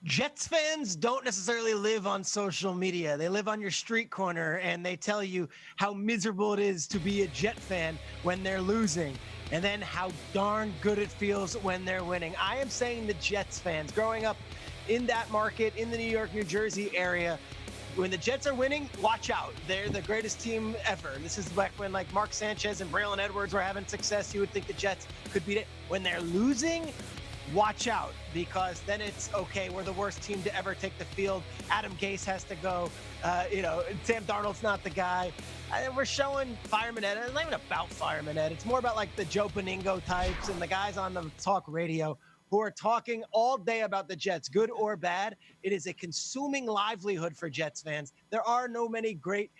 Jets fans don't necessarily live on social media. They live on your street corner and they tell you how miserable it is to be a Jet fan when they're losing and then how darn good it feels when they're winning. I am saying the Jets fans growing up in that market in the New York, New Jersey area, when the Jets are winning, watch out. They're the greatest team ever. This is back when like Mark Sanchez and Braylon Edwards were having success. You would think the Jets could beat it. When they're losing, watch out, because then it's okay. We're the worst team to ever take the field. Adam Gase has to go. Sam Darnold's not the guy. We're showing Fireman Ed. It's not even about Fireman Ed. It's more about like the Joe Beningo types and the guys on the talk radio who are talking all day about the Jets, good or bad. It is a consuming livelihood for Jets fans. There are no many great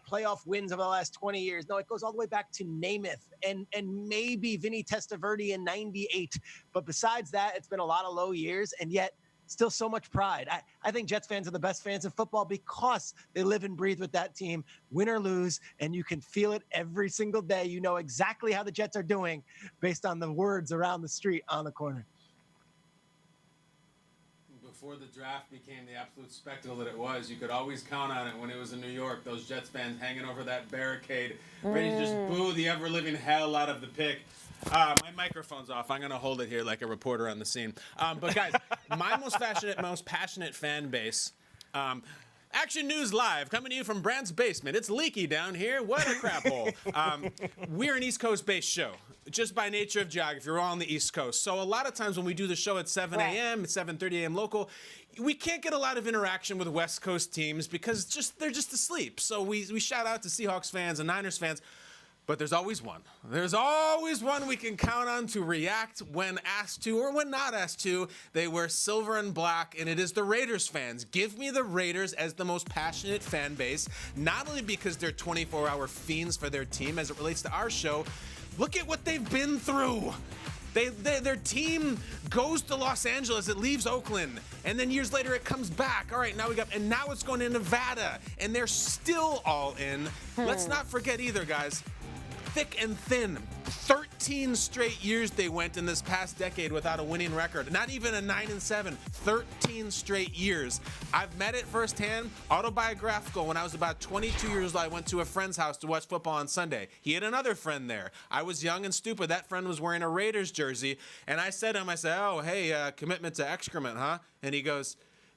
playoff wins over the last 20 years. No, it goes all the way back to Namath and maybe Vinny Testaverde in 98. But besides that, it's been a lot of low years, and yet still so much pride. I think Jets fans are the best fans in football because they live and breathe with that team, win or lose, and you can feel it every single day. You know exactly how the Jets are doing based on the words around the street on the corner. Before the draft became the absolute spectacle that it was, you could always count on it when it was in New York, those Jets fans hanging over that barricade, ready to just boo the ever-living hell out of the pick. My microphone's off. I'm going to hold it here like a reporter on the scene. But, guys, my most passionate fan base, Action News Live, coming to you from Brandt's basement. It's leaky down here. What a crap hole. We're an East Coast-based show, just by nature of geography. We're all on the East Coast. So a lot of times when we do the show at 7 a.m., at 7:30 a.m. local, we can't get a lot of interaction with West Coast teams because they're just asleep. So we shout out to Seahawks fans and Niners fans. But there's always one. There's always one we can count on to react when asked to or when not asked to. They wear silver and black, and it is the Raiders fans. Give me the Raiders as the most passionate fan base, not only because they're 24-hour fiends for their team as it relates to our show. Look at what they've been through. Their team goes to Los Angeles, it leaves Oakland, and then years later it comes back. All right, now it's going to Nevada, and they're still all in. Let's not forget either, guys. Thick and thin. 13 straight years they went in this past decade without a winning record. Not even a 9-7. 13 straight years. I've met it firsthand. Autobiographical. When I was about 22 years old, I went to a friend's house to watch football on Sunday. He had another friend there. I was young and stupid. That friend was wearing a Raiders jersey. And I said to him, oh, hey, commitment to excrement, huh? And he goes,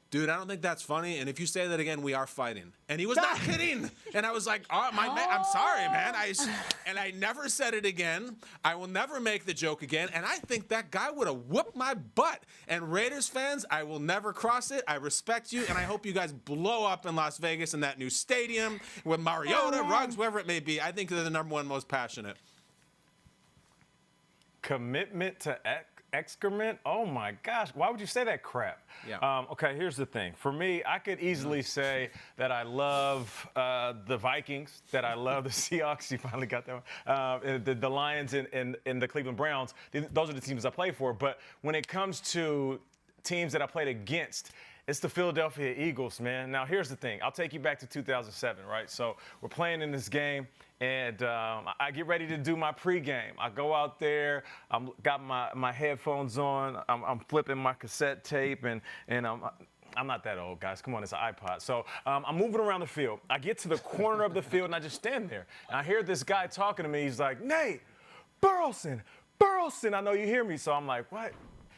dude, I don't think that's funny, and if you say that again, we are fighting. And he was not kidding. And I was like, I'm sorry, man. And I never said it again. I will never make the joke again. And I think that guy would have whooped my butt. And Raiders fans, I will never cross it. I respect you, and I hope you guys blow up in Las Vegas in that new stadium with Mariota, Ruggs, whoever it may be. I think they're the number one most passionate. Commitment to excrement? Oh my gosh, why would you say that crap? Yeah. Okay, here's the thing. For me, I could easily say that I love the Vikings, that I love the Seahawks. You finally got that one. The Lions and the Cleveland Browns. Those are the teams I play for. But when it comes to teams that I played against, it's the Philadelphia Eagles, man. Now, here's the thing. I'll take you back to 2007, right? So we're playing in this game, and I get ready to do my pregame. I go out there. I'm got my headphones on. I'm flipping my cassette tape, and I'm not that old, guys. Come on, it's an iPod. So I'm moving around the field. I get to the corner of the field, and I just stand there. And I hear this guy talking to me. He's like, Nate, Burleson. I know you hear me. So I'm like, what?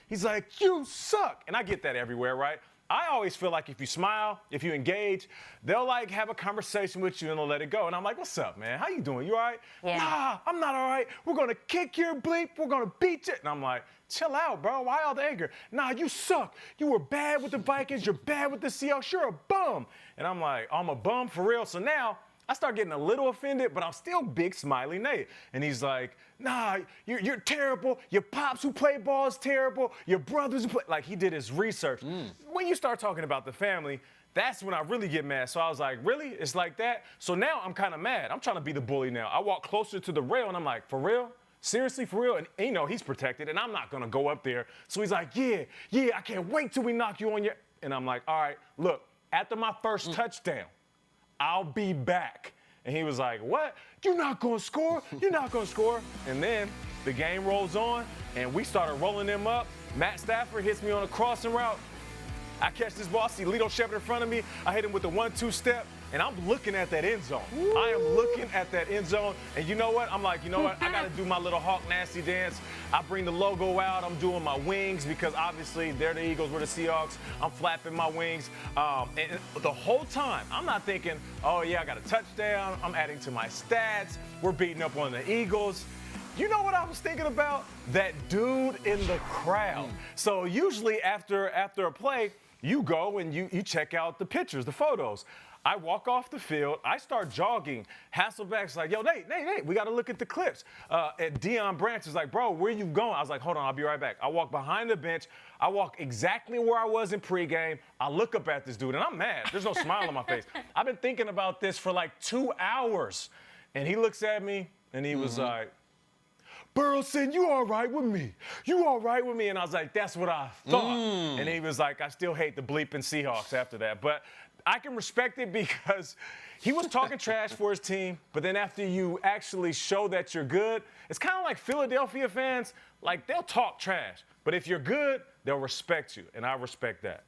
He's like, you suck. And I get that everywhere, right? I always feel like if you smile, if you engage, they'll like have a conversation with you and they'll let it go. And I'm like, what's up, man? How you doing? You all right? Yeah. Nah, I'm not all right. We're going to kick your bleep. We're going to beat you. And I'm like, chill out, bro. Why all the anger? Nah, you suck. You were bad with the Vikings. You're bad with the Seahawks. You're a bum. And I'm like, I'm a bum for real. So now I start getting a little offended, but I'm still big smiley Nate. And he's like, nah, you're terrible. Your pops who play ball is terrible. Your brothers who play, like he did his research. When you start talking about the family, that's when I really get mad. So I was like, really? It's like that? So now I'm kind of mad. I'm trying to be the bully now. I walk closer to the rail and I'm like, for real? Seriously, for real? And you know, he's protected and I'm not going to go up there. So he's like, yeah, I can't wait till we knock you on your, and I'm like, all right, look, after my first touchdown, I'll be back. And he was like, what? You're not going to score? You're not going to score. And then the game rolls on, and we started rolling them up. Matt Stafford hits me on a crossing route. I catch this ball, I see Lito Shepherd in front of me. I hit him with the 1-2 step, and I'm looking at that end zone. Woo. I am looking at that end zone, and you know what? I'm like, you know what? I got to do my little Hawk Nasty dance. I bring the logo out. I'm doing my wings because obviously they're the Eagles, we're the Seahawks. I'm flapping my wings. And the whole time, I'm not thinking, oh, yeah, I got a touchdown. I'm adding to my stats. We're beating up on the Eagles. You know what I was thinking about? That dude in the crowd. So usually after a play, you go and you check out the pictures, the photos. I walk off the field. I start jogging. Hasselbeck's like, yo, Nate, we got to look at the clips. And Deion Branch is like, bro, where you going? I was like, hold on, I'll be right back. I walk behind the bench. I walk exactly where I was in pregame. I look up at this dude, and I'm mad. There's no smile on my face. I've been thinking about this for like 2 hours. And he looks at me, and he was like, Burleson, you all right with me? You all right with me? And I was like, that's what I thought. And he was like, I still hate the bleeping Seahawks after that. But I can respect it because he was talking trash for his team, but then after you actually show that you're good, it's kind of like Philadelphia fans, like they'll talk trash. But if you're good, they'll respect you, and I respect that.